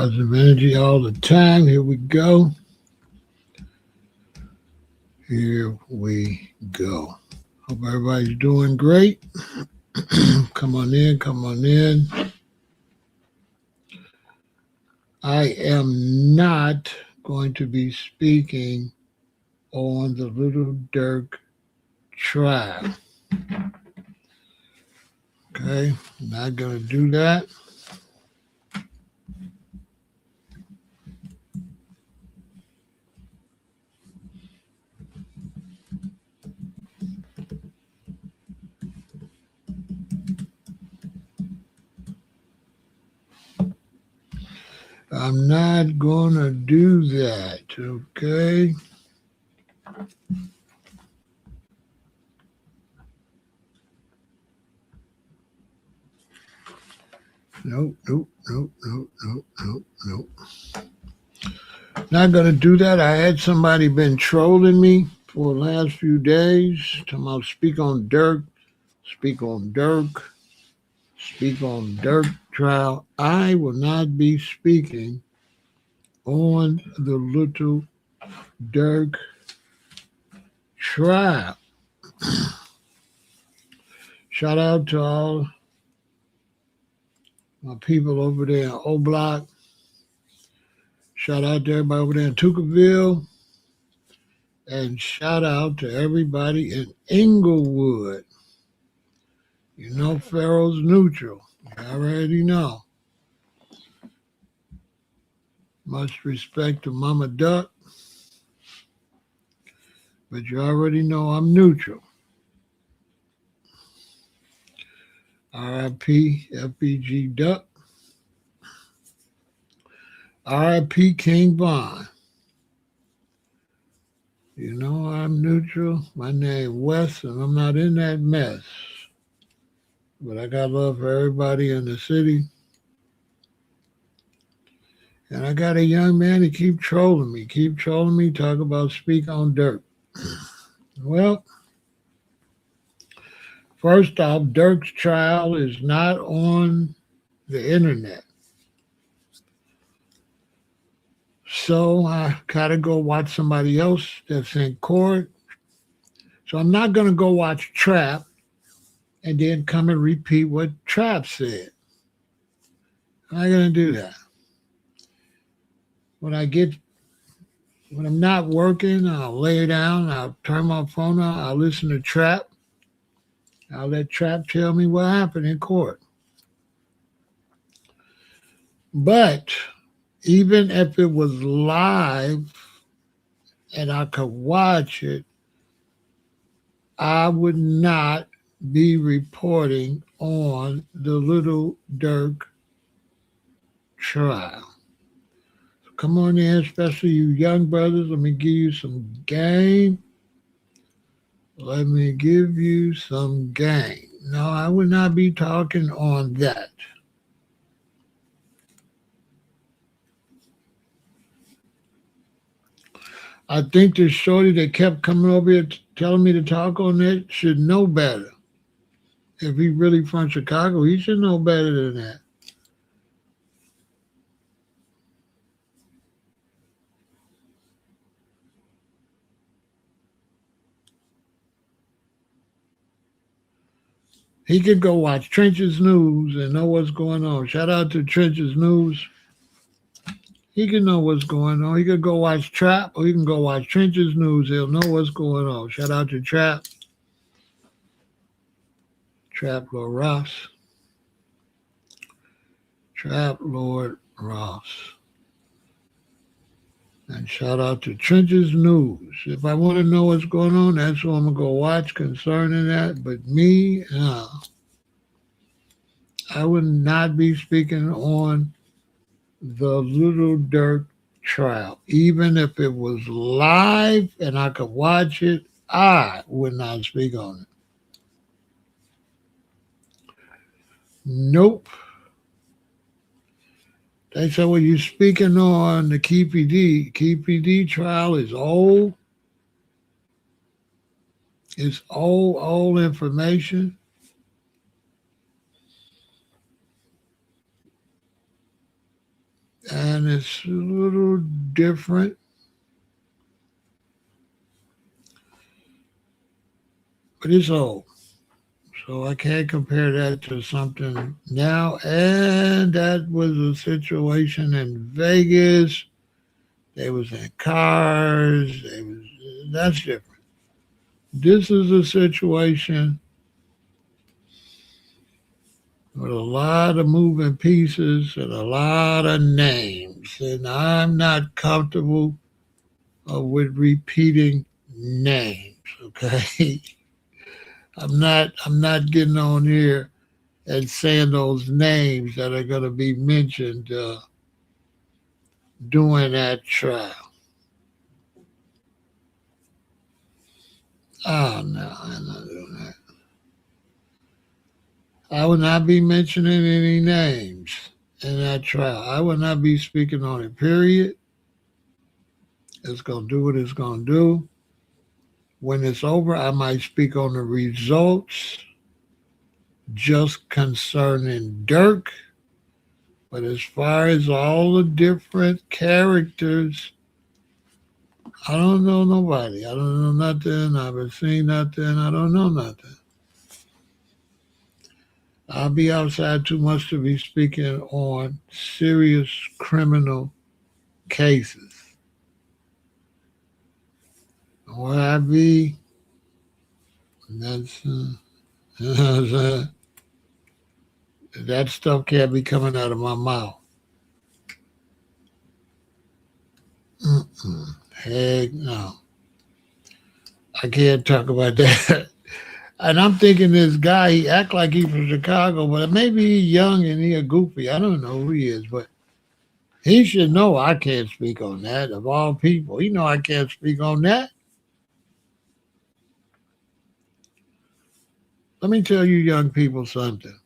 Positive energy all the time. Here we go. Here we go. Hope everybody's doing great. Come on in, come on in. I am not going to be speaking on the Little Durk trial. Okay, not going to do that. I'm not going to do that, okay? Nope, nope, nope, nope, nope, nope, nope. Not going to do that. I had somebody been trolling me for the last few days. Talking about speak on Durk, speak on Durk, speak on Durk trial. I will not be speaking on the Little Durk trial. Shout out to all my people over there in O Block. Shout out to everybody over there in Tuckerville. And shout out to everybody in Inglewood. You know Pharaoh's neutral. You already know. Much respect to Mama Duck. But you already know I'm neutral. R.I.P. FBG Duck. R.I.P. King Von. You know I'm neutral. My name Wes, and I'm not in that mess. But I got love for everybody in the city. And I got a young man to keep trolling me, talk about speak on Durk. Well, first off, Durk's trial is not on the internet. So I gotta go watch somebody else that's in court. So I'm not gonna go watch Trap and then come and repeat what Trap said. I'm not gonna do that. When I'm not working, I'll lay down, I'll turn my phone on, I'll listen to Trap. I'll let Trap tell me what happened in court. But even if it was live and I could watch it, I would not be reporting on the Little Durk trial. So come on in, especially you young brothers. Let me give you some game. Let me give you some game. No, I would not be talking on that. I think the shorty that kept coming over here telling me to talk on it should know better. If he's really from Chicago, he should know better than that. He could go watch Trench's News and know what's going on. Shout out to Trench's News. He can know what's going on. He could go watch Trap or he can go watch Trench's News. He'll know what's going on. Shout out to Trap. Trap Lord Ross. Trap Lord Ross. And shout out to Trench's News. If I want to know what's going on, that's what I'm going to go watch concerning that. But me, I would not be speaking on the Little Durk trial. Even if it was live and I could watch it, I would not speak on it. Nope. They said, well, you're speaking on the KPD trial is old. It's old information. and it's a little different, but it's old. So I can't compare that to something now. And that was a situation in Vegas. They was in cars. That's different. This is a situation with a lot of moving pieces and a lot of names. And I'm not comfortable with repeating names. Okay. I'm not getting on here and saying those names that are going to be mentioned during that trial. Oh no, I'm not doing that. I will not be mentioning any names in that trial. I will not be speaking on it. Period. It's gonna do what it's gonna do. When it's over, I might speak on the results just concerning Durk. But as far as all the different characters, I don't know nobody. I don't know nothing. I haven't seen nothing. I don't know nothing. I'll be outside too much to be speaking on serious criminal cases. Where I be, that's that stuff can't be coming out of my mouth. Mm-mm. Heck no, I can't talk about that. And I'm thinking this guy, he act like he's from Chicago, but maybe he's young and he a goofy. I don't know who he is, but he should know I can't speak on that. Of all people, he know I can't speak on that. Let me tell you, young people, something.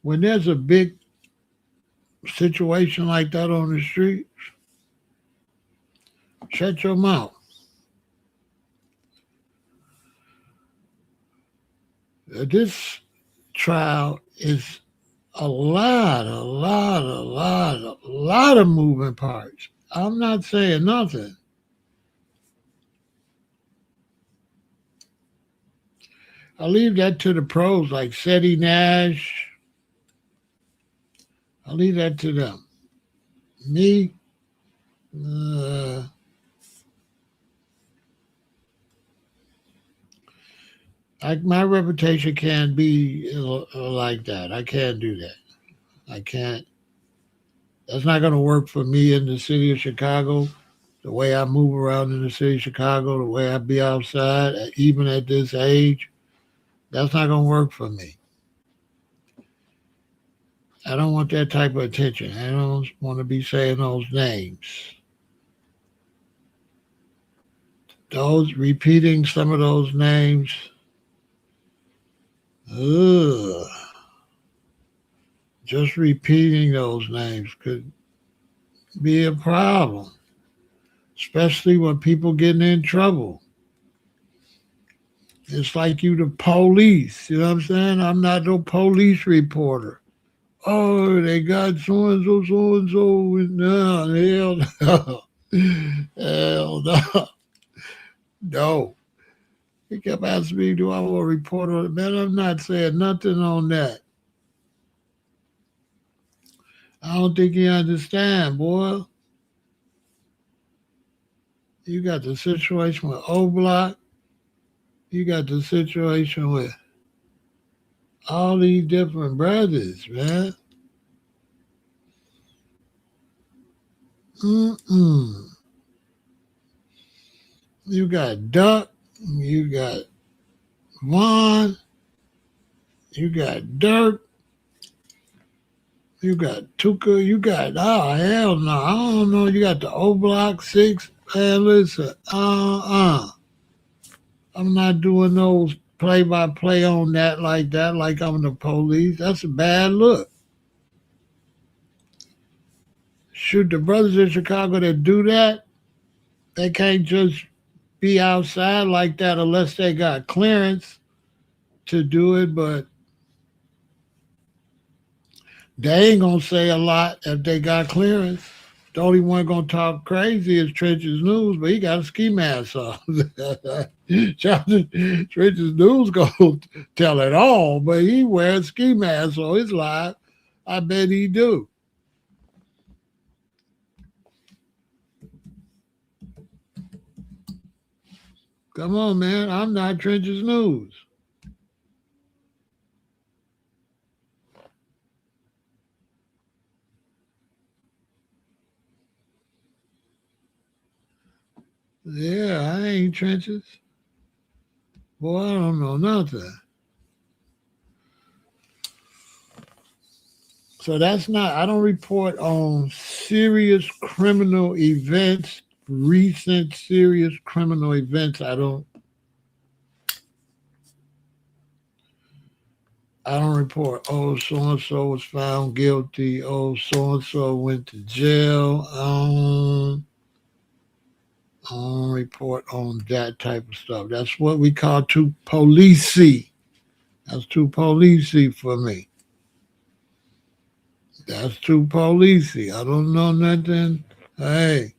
When there's a big situation like that on the street, shut your mouth. This trial is a lot of moving parts. I'm not saying nothing. I leave that to the pros like Seti Nash. I leave that to them. Me, uh, my reputation can't be like that. I can't do that. I can't. That's not going to work for me in the city of Chicago. The way I move around in the city of Chicago, the way I be outside, even at this age, that's not going to work for me. I don't want that type of attention. I don't want to be saying those names. Those repeating some of those names, ugh, just repeating those names could be a problem, especially when people getting in trouble. It's like you the police. You know what I'm saying? I'm not no police reporter. Oh, they got so and so. No, hell no. Hell no. No. He kept asking me, do I want to report on it? Man, I'm not saying nothing on that. I don't think you understand, boy. You got the situation with O Block. You got the situation with all these different brothers, man. Mm-mm. You got Duck. You got Vaughn. You got Durk. You got Tuka. You got, oh, hell no. I don't know. You got the O Block 6. Man, listen. I'm not doing those play by play on that, like I'm the police. That's a bad look. Shoot, the brothers in Chicago that do that, they can't just be outside like that unless they got clearance to do it. But They ain't gonna say a lot if they got clearance. The only one gonna talk crazy is Trench's News, but he got a ski mask on. Trench's News gonna tell it all, but he wears ski mask on his live. I bet he do. Come on, man. I'm not Trench's News. Yeah, I ain't Trench's. Boy, I don't know nothing. So that's not, I don't report on serious criminal events, recent serious criminal events. I don't report, oh, so and so was found guilty, oh, so and so went to jail. I don't report on that type of stuff. That's what we call too policey. That's too policey for me. That's too policey. I don't know nothing. Hey,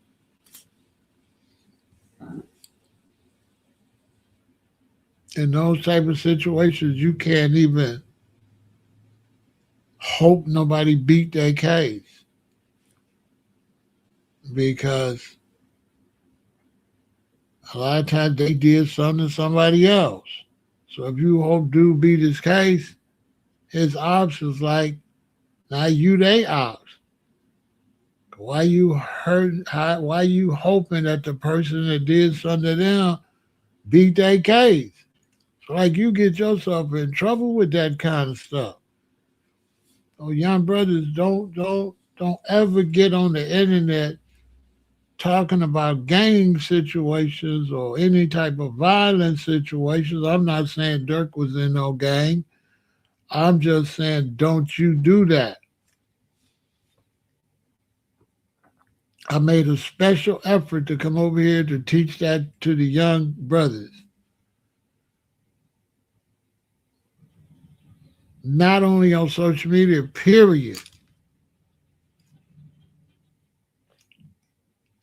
in those type of situations, you can't even hope nobody beat their case because a lot of times they did something to somebody else. So if you hope dude beat his case, his ops is like, now you they ops. Why you hurt? Why you hoping that the person that did something to them beat their case? So like you get yourself in trouble with that kind of stuff. So young brothers, don't ever get on the internet talking about gang situations or any type of violent situations. I'm not saying Durk was in no gang. I'm just saying don't you do that. I made a special effort to come over here to teach that to the young brothers. Not only on social media, period.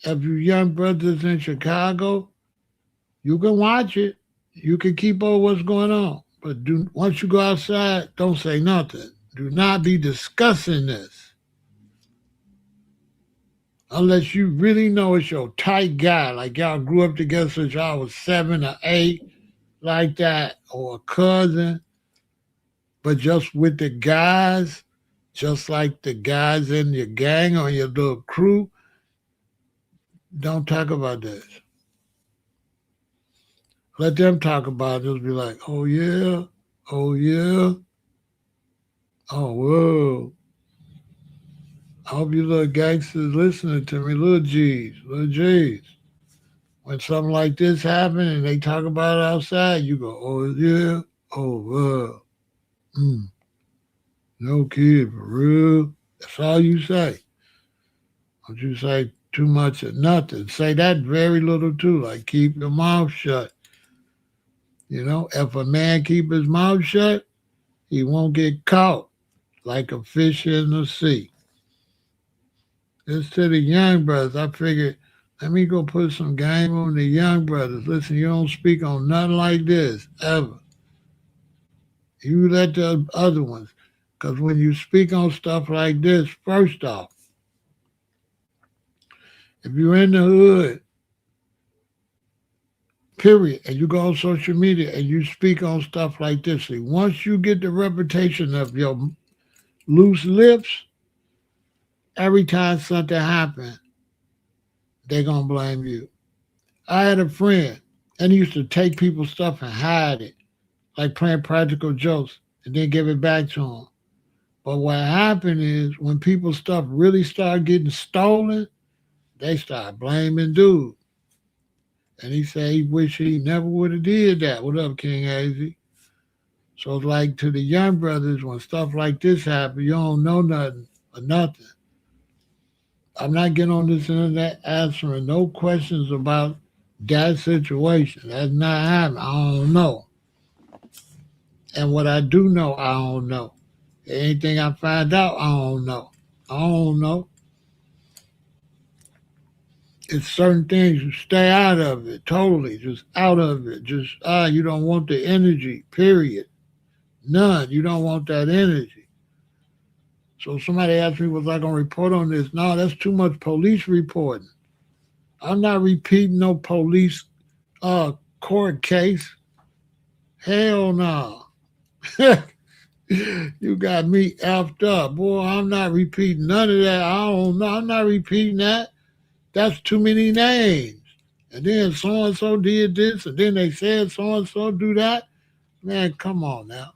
If you young brothers in Chicago, you can watch it. You can keep up what's going on. But once you go outside, don't say nothing. Do not be discussing this unless you really know it's your tight guy, like y'all grew up together since y'all was 7 or 8, like that, or a cousin. But just with the guys, just like the guys in your gang or your little crew, don't talk about this. Let them talk about it. Just be like, oh yeah, oh yeah, oh whoa. I hope you little gangsters listening to me, little G's, little G's. When something like this happen and they talk about it outside, you go, oh yeah, oh no kid for real. That's all you say. Don't you say too much of nothing. Say that very little too, like keep your mouth shut. If a man keep his mouth shut, he won't get caught like a fish in the sea. It's to the young brothers. I figured, let me go put some game on the young brothers. Listen, you don't speak on nothing like this ever. You let the other ones. Because when you speak on stuff like this, first off, if you're in the hood, period, and you go on social media and you speak on stuff like this, see, once you get the reputation of your loose lips, every time something happens, they're going to blame you. I had a friend, and he used to take people's stuff and hide it, like playing practical jokes, and then give it back to them. But what happened is when people's stuff really started getting stolen, they start blaming dude. And he said he wish he never would have did that. What up, King Hazy? So it's like to the young brothers, when stuff like this happen, you don't know nothing or nothing. I'm not getting on this internet answering no questions about that situation. That's not happening. I don't know. And what I do know, I don't know. Anything I find out, I don't know. I don't know. It's certain things you stay out of it totally, just out of it. Just you don't want the energy. Period. None. You don't want that energy. So somebody asked me, was I gonna report on this? No, that's too much police reporting. I'm not repeating no police court case. Hell no. You got me effed up. Boy, I'm not repeating none of that. I don't know. I'm not repeating that. That's too many names. And then so and so did this, and then they said so and so do that. Man, come on now.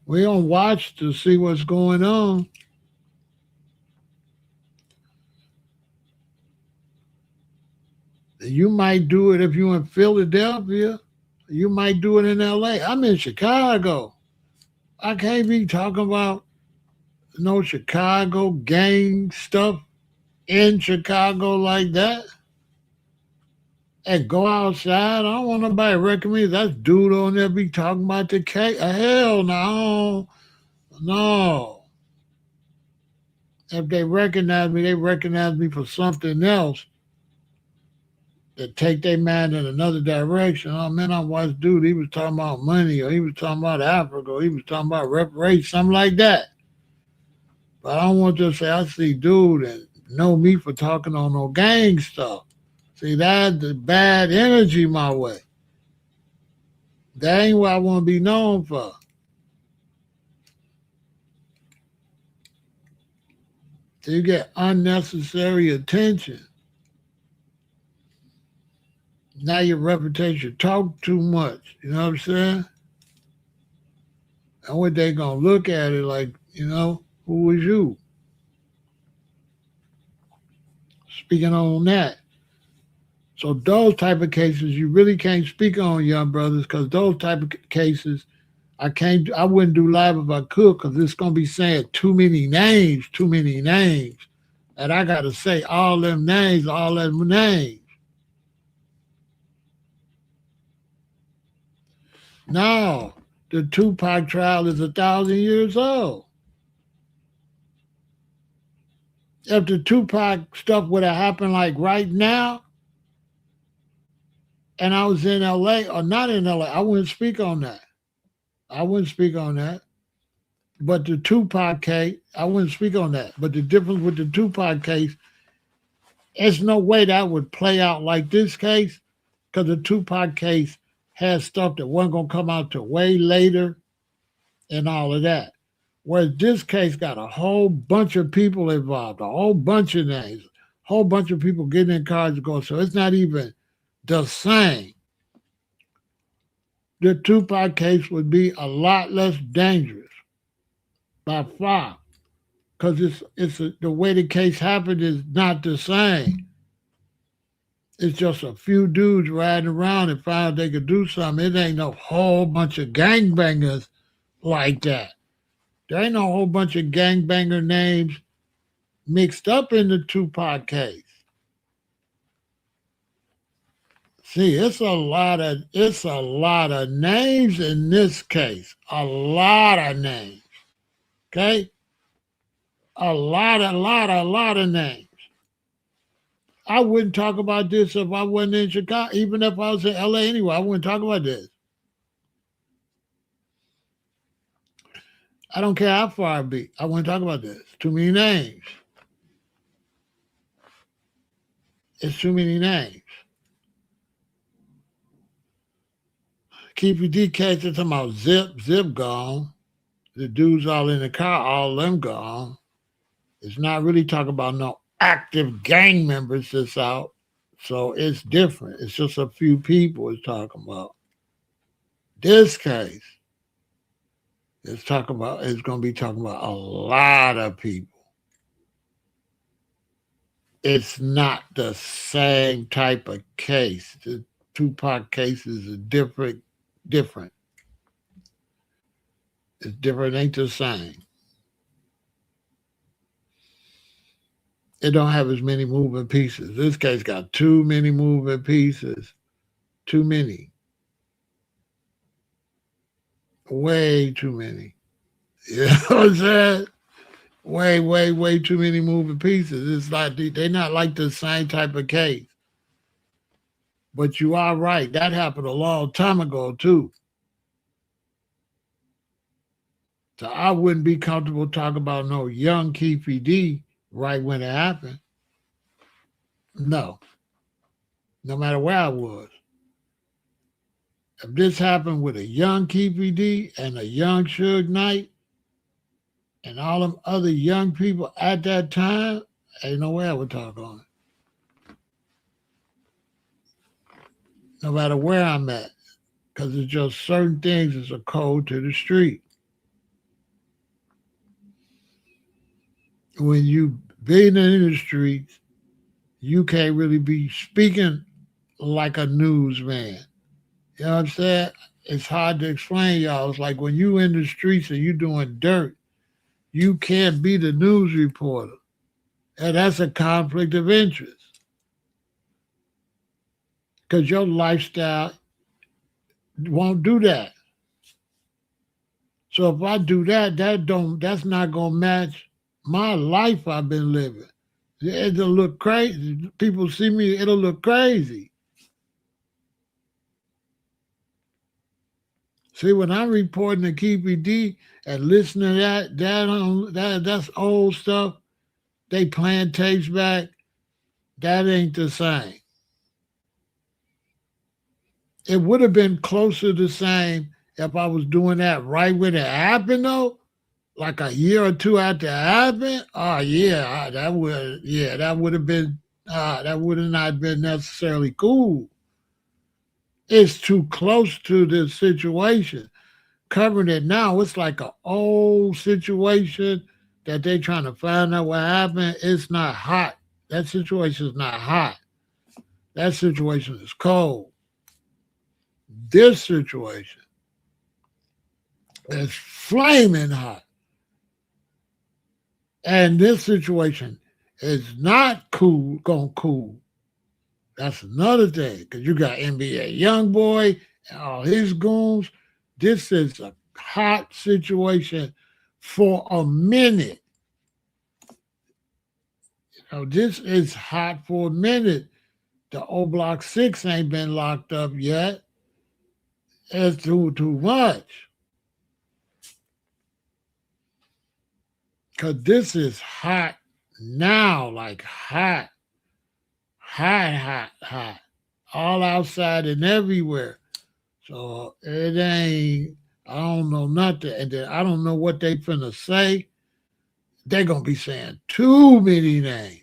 We don't watch to see what's going on. You might do it if you're in Philadelphia. You might do it in LA. I'm in Chicago. I can't be talking about no Chicago gang stuff in Chicago like that. And go outside. I don't want nobody recommend that's dude on there be talking about the cake. Hell no. No. If they recognize me for something else that take their mind in another direction. Oh man, I watched dude, he was talking about money or he was talking about Africa or he was talking about reparations, something like that. But I don't want to say I see dude and know me for talking on no gang stuff. See, that's the bad energy my way. That ain't what I want to be known for. So you get unnecessary attention. Now your reputation talk too much. You know what I'm saying? And what they gonna look at it like, who was you? Speaking on that. So those type of cases you really can't speak on, young brothers, because those type of cases I wouldn't do live if I could, because it's gonna be saying too many names, and I gotta say all them names. No, the Tupac trial is 1,000 years old. If the Tupac stuff would have happened like right now, and I was in LA or not in LA, I wouldn't speak on that. I wouldn't speak on that. But the Tupac case, I wouldn't speak on that. But the difference with the Tupac case, there's no way that would play out like this case, because the Tupac case has stuff that wasn't gonna come out till way later and all of that. Whereas this case got a whole bunch of people involved, a whole bunch of names, a whole bunch of people getting in cars to go. So it's not even the same. The Tupac case would be a lot less dangerous by far, because the way the case happened is not the same. It's just a few dudes riding around and found they could do something. It ain't no whole bunch of gangbangers like that. There ain't no whole bunch of gangbanger names mixed up in the Tupac case. See, it's a lot of names in this case. A lot of names. Okay? A lot of names. I wouldn't talk about this if I wasn't in Chicago. Even if I was in LA anyway, I wouldn't talk about this. I don't care how far I be. I wouldn't talk about this. Too many names. It's too many names. Keep your DK talking about Zip gone. The dudes all in the car, all them gone. It's not really talking about no active gang members that's out. So it's different. It's just a few people it's talking about. This case it's gonna be talking about a lot of people. It's not the same type of case. The Tupac case is a different. It's different, it ain't the same. It don't have as many moving pieces. This case got too many moving pieces. Too many. Way too many. You know what I'm saying? Way too many moving pieces. It's like they're not like the same type of case. But you are right. That happened a long time ago too. So I wouldn't be comfortable talking about no young Keefy D right when it happened. No, no matter where I was. If this happened with a young Keefy D and a young Suge Knight and all them other young people at that time, ain't no way I would talk on it. No matter where I'm at. Because it's just certain things is a code to the street. When you being in the streets, you can't really be speaking like a newsman. You know what I'm saying? It's hard to explain, y'all. It's like when you in the streets and you doing dirt, you can't be the news reporter. And that's a conflict of interest. Because your lifestyle won't do that. So if I do that, that's not gonna match my life I've been living. It'll look crazy. People see me, it'll look crazy. See, when I'm reporting to KPD and listening to that's old stuff. They playing tapes back. That ain't the same. It would have been closer to the same if I was doing that right when it happened, though. Like a year or two after it happened. Oh yeah, that would have been that would have not been necessarily cool. It's too close to the situation. Covering it now, it's like an old situation that they trying to find out what happened. It's not hot. That situation is not hot. That situation is cold. This situation is flaming hot. And this situation is not cool, gonna cool. That's another thing. Because you got NBA young boy and all his goons. This is a hot situation for a minute. This is hot for a minute. The O Block 6 ain't been locked up yet. It's too much. Because this is hot now, like hot. All outside and everywhere. So it ain't, I don't know nothing. And then I don't know what they finna say. They're going to be saying too many names.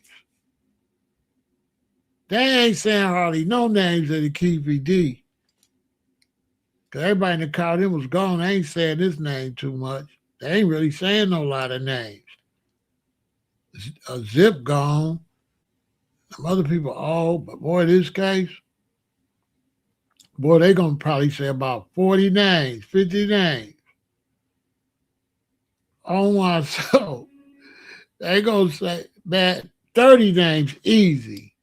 They ain't saying hardly no names of the KPD. Because everybody in the car them was gone. They ain't saying this name too much. They ain't really saying no lot of names. A Zip gone. Some other people, but boy, this case, boy, they going to probably say about 40 names, 50 names. On one soul. They going to say, man, 30 names easy.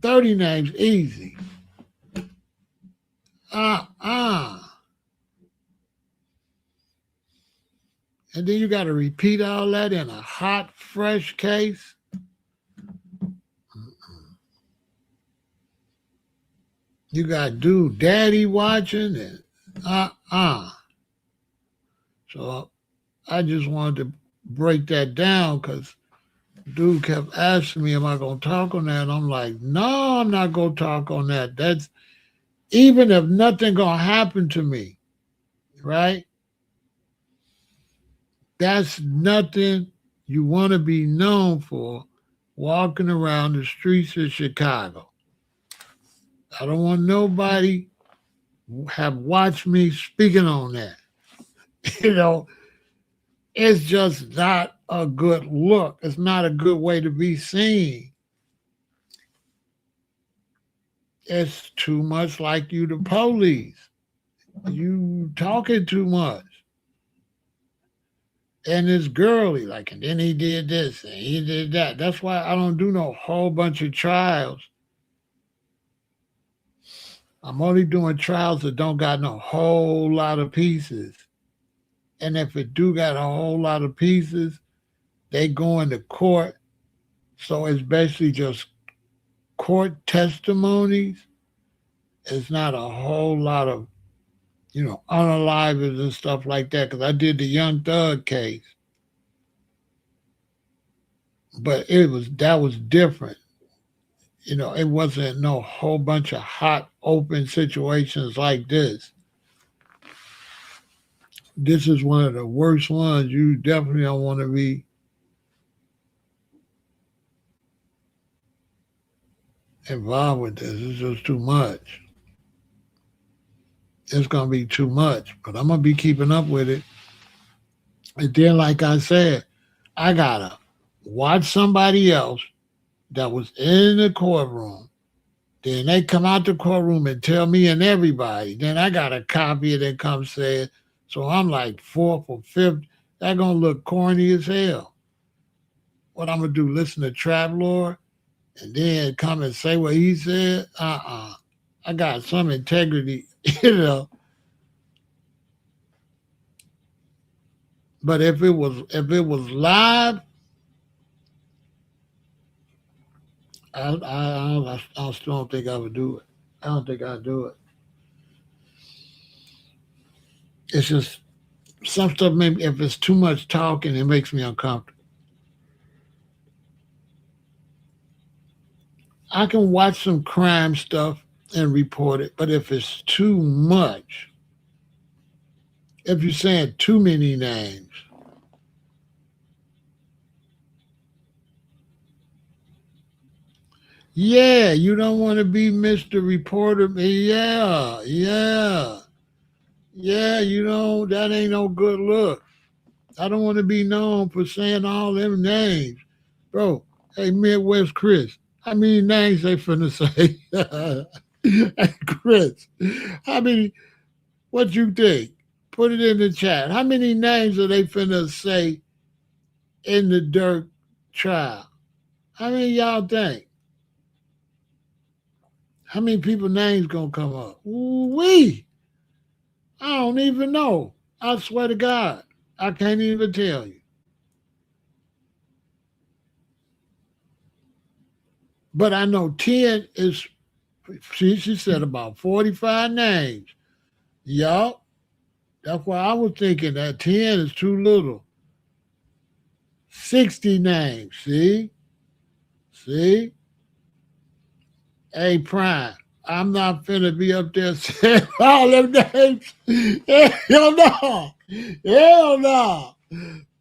30 names easy. Uh-uh. And then you got to repeat all that in a hot, fresh case. You got dude daddy watching and So I just wanted to break that down because dude kept asking me, am I going to talk on that? And I'm like, no, I'm not going to talk on that. That's even if nothing going to happen to me, right? That's nothing you want to be known for walking around the streets of Chicago. I don't want nobody have watched me speaking on that. You know, it's just not a good look. It's not a good way to be seen. It's too much like you the police. You talking too much. And it's girly, like, and then he did this and he did that. That's why I don't do no whole bunch of trials I'm only doing trials that don't got no whole lot of pieces. And if it do got a whole lot of pieces, they go into court. So it's basically just court testimonies. It's not a whole lot of, unalivers and stuff like that. Because I did the Young Thug case, but that was different. It wasn't no whole bunch of hot open situations like this. This is one of the worst ones. You definitely don't want to be involved with this. It's just too much. It's gonna be too much. But I'm gonna be keeping up with it. And then, like I said, I gotta watch somebody else that was in the courtroom. Then they come out the courtroom and tell me and everybody. Then I got a copy of it come say it. So I'm like fourth or fifth. That gonna look corny as hell. What I'm gonna do? Listen to Trap Lord and then come and say what he said? I got some integrity, you know. But if it was live, I still don't think I would do it. I don't think I'd do it. It's just some stuff. Maybe if it's too much talking, it makes me uncomfortable. I can watch some crime stuff and report it, but if it's too much, if you're saying too many names, yeah, you don't want to be Mr. Reporter. Yeah, yeah, yeah. That ain't no good look. I don't want to be known for saying all them names, bro. Hey, Midwest Chris, how many names they finna say? Hey, Chris, how many? What you think? Put it in the chat. How many names are they finna say in the Durk trial? How many y'all think? How many people names gonna come up? Ooh wee! I don't even know. I swear to God, I can't even tell you. But I know 10 is. She said about 45 names. Yup. That's why I was thinking that 10 is too little. 60 names. See? See? Hey, Prime. I'm not finna be up there saying all them names. Hell no. Hell no.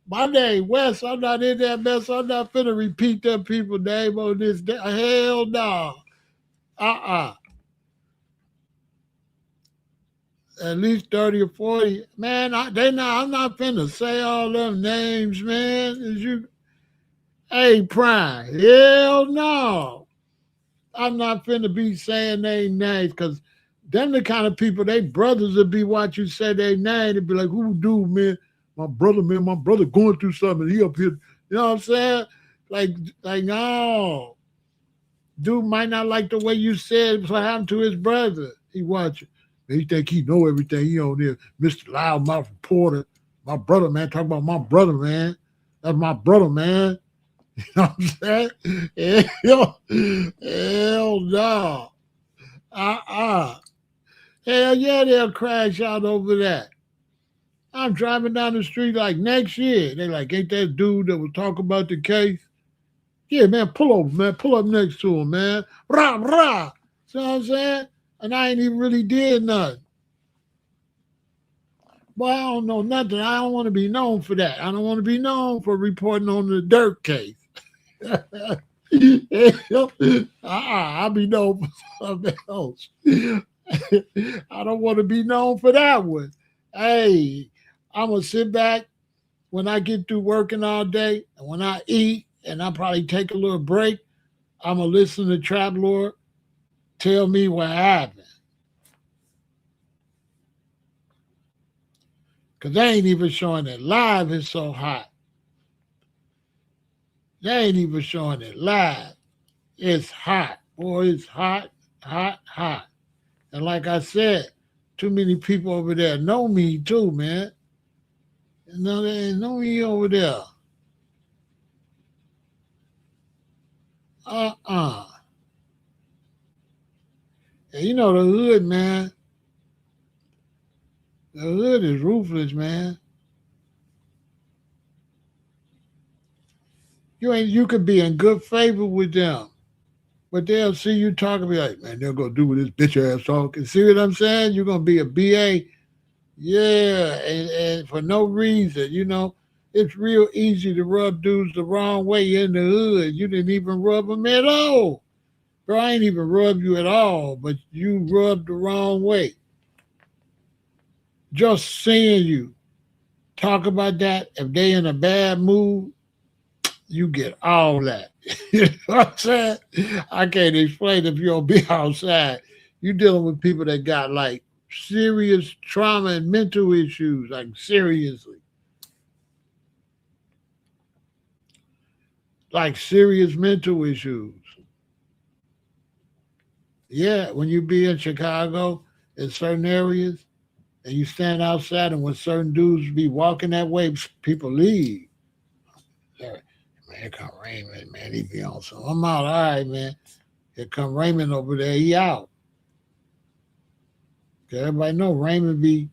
My name West. I'm not in that mess. I'm not finna repeat them people's name on this day. Hell no. Uh-uh. At least 30 or 40. Man, I'm not finna say all them names, man. Is you Hey Prime, hell no. I'm not finna be saying they names because them the kind of people they brothers would be watching you say their name. They'd be like, who do, man? My brother going through something. He up here, you know what I'm saying? Like, no. Dude might not like the way you said what happened to his brother. He watching. He think he know everything. He on there, Mr. Loudmouth reporter. My brother, man, talk about my brother, man. That's my brother, man. You know what I'm saying? Hell no. Uh-uh. Hell yeah, they'll crash out over that. I'm driving down the street like next year. They like, ain't that dude that was talking about the case? Yeah, man, pull over, man. Pull up next to him, man. Rah, rah. See what I'm saying? And I ain't even really did nothing. Boy, I don't know nothing. I don't want to be known for that. I don't want to be known for reporting on the Durk case. I'll be known for something else. I don't want to be known for that one. Hey, I'm going to sit back when I get through working all day and when I eat and I probably take a little break. I'm going to listen to Trap Lord tell me what happened. Because they ain't even showing it live. It's so hot. They ain't even showing it live. It's hot. Boy, it's hot, hot, hot. And like I said, too many people over there know me too, man. No, they ain't know me over there. Uh-uh. And you know the hood, man. The hood is ruthless, man. You could be in good favor with them. But they'll see you talking, be like, man, they're gonna do with this bitch ass talking. See what I'm saying? You're gonna be a BA. Yeah, and for no reason, it's real easy to rub dudes the wrong way in the hood. You didn't even rub them at all. Bro, I ain't even rub you at all, but you rubbed the wrong way. Just seeing you talk about that, if they in a bad mood, you get all that. You know what I'm saying? I can't explain if you don't be outside. You dealing with people that got like serious trauma and mental issues, like seriously. Like serious mental issues. Yeah, when you be in Chicago in certain areas and you stand outside and when certain dudes be walking that way, people leave. Man, here come Raymond, man, he be on some. I'm out, all right, man. Here come Raymond over there, he out. 'Cause everybody know Raymond be,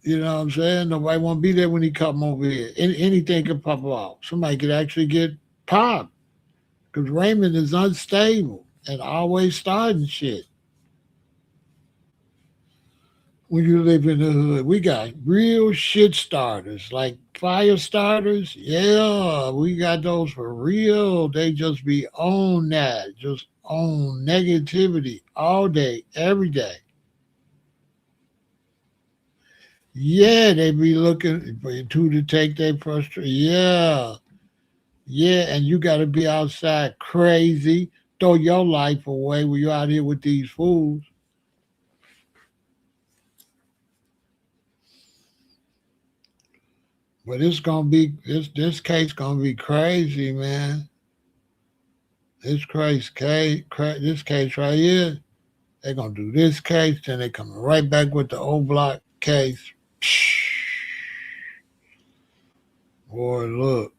you know what I'm saying? Nobody want to be there when he come over here. Anything could pop off. Somebody could actually get popped because Raymond is unstable and always starting shit. When you live in the hood, we got real shit starters, like fire starters. Yeah, we got those for real. They just be on that, just on negativity all day, every day. Yeah, they be looking for you to take their frustration. Yeah, yeah, and you got to be outside crazy, throw your life away when you out here with these fools. But it's gonna be this case gonna be crazy, man. This case right here, they gonna do this case, then they coming right back with the old block case. Boy, look,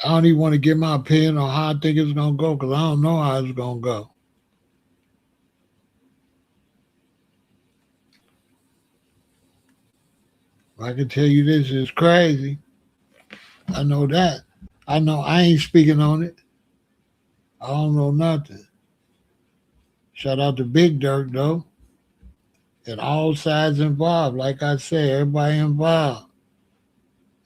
I don't even want to give my opinion on how I think it's gonna go because I don't know how it's gonna go. I can tell you this is crazy. I know that. I know I ain't speaking on it. I don't know nothing. Shout out to Big Durk though, and all sides involved. Like I said, everybody involved.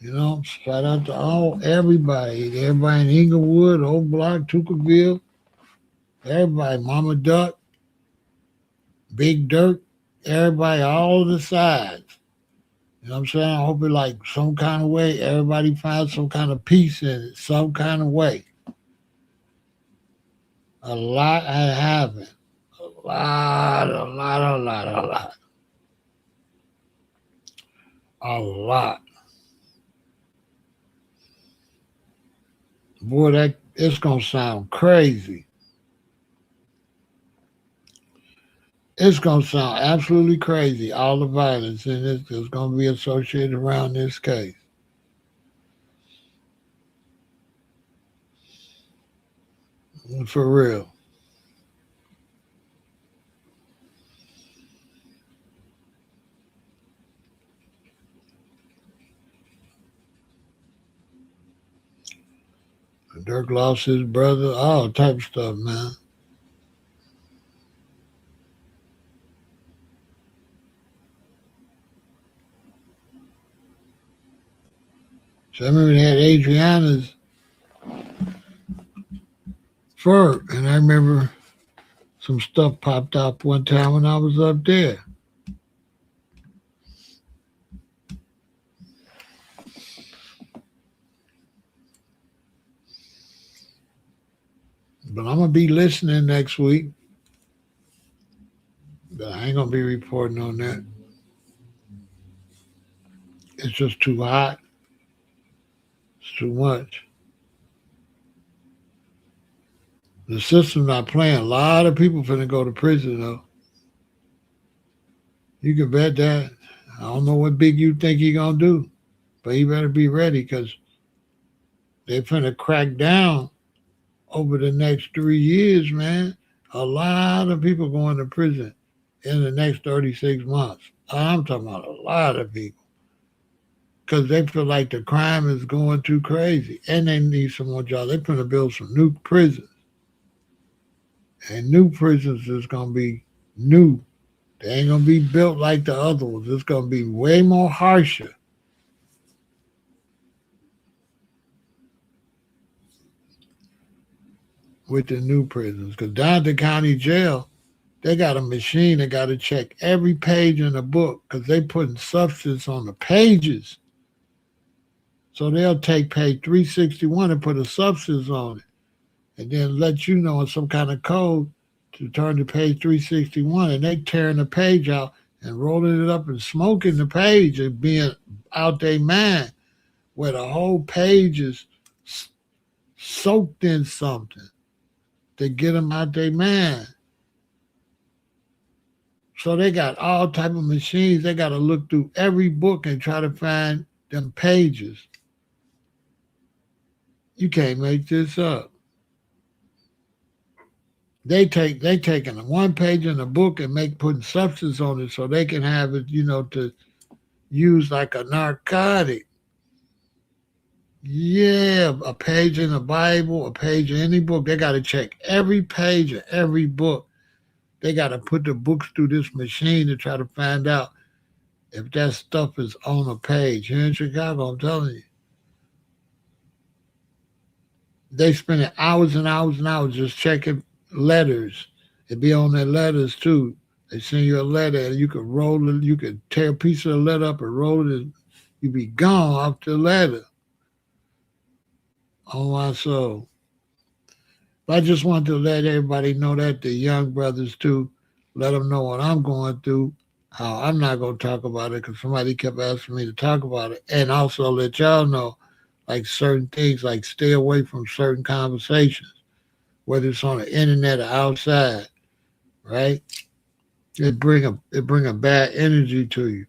Shout out to everybody in Inglewood, Old Block, Tuckerville, everybody, Mama Duck, Big Dirt, everybody, all the sides. You know what I'm saying? I hope it like some kind of way, everybody finds some kind of peace in it, some kind of way. A lot had happened. A lot. A lot. Boy, that it's gonna sound crazy. It's gonna sound absolutely crazy. All the violence in this is gonna be associated around this case. For real. Dirk lost his brother, all type of stuff, man. So I remember they had Adriana's fur, and I remember some stuff popped up one time when I was up there. But I'm gonna be listening next week. But I ain't gonna be reporting on that. It's just too hot. It's too much. The system not playing. A lot of people finna go to prison though. You can bet that. I don't know what big you think he gonna do, but he better be ready because they finna crack down over the next 3 years, man. A lot of people going to prison in the next 36 months. I'm talking about a lot of people because they feel like the crime is going too crazy and they need some more jobs. They're going to build some new prisons, and new prisons is going to be new. They ain't going to be built like the other ones. It's going to be way more harsher with the new prisons because down at the county jail, they got a machine that got to check every page in the book because they putting substance on the pages. So they'll take page 361 and put a substance on it and then let you know in some kind of code to turn to page 361. And they tearing the page out and rolling it up and smoking the page and being out their mind where the whole page is soaked in something to get them out their mind. So they got all type of machines. They got to look through every book and try to find them pages. You can't make this up. They taking one page in the book and putting substance on it so they can have it, to use like a narcotic. Yeah, a page in the Bible, a page in any book. They got to check every page of every book. They got to put the books through this machine to try to find out if that stuff is on a page. Here in Chicago, I'm telling you. They spending hours and hours and hours just checking letters. It be on their letters too. They send you a letter and you could roll it. You could tear a piece of the letter up and roll it. And you be gone off the letter. Oh my soul. But I just wanted to let everybody know that, the young brothers too, let them know what I'm going through. How I'm not going to talk about it because somebody kept asking me to talk about it. And also let y'all know, like certain things, like stay away from certain conversations, whether it's on the internet or outside, right? It bring a bad energy to you.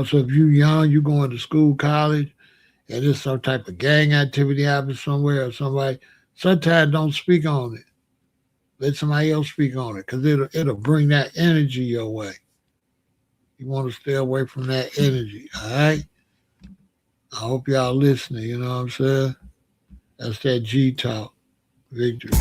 So if you young, you going to school, college, and there's some type of gang activity happens somewhere or somebody, sometimes don't speak on it. Let somebody else speak on it because it'll bring that energy your way. You want to stay away from that energy, all right? I hope y'all listening, you know what I'm saying? That's that G talk. Victory.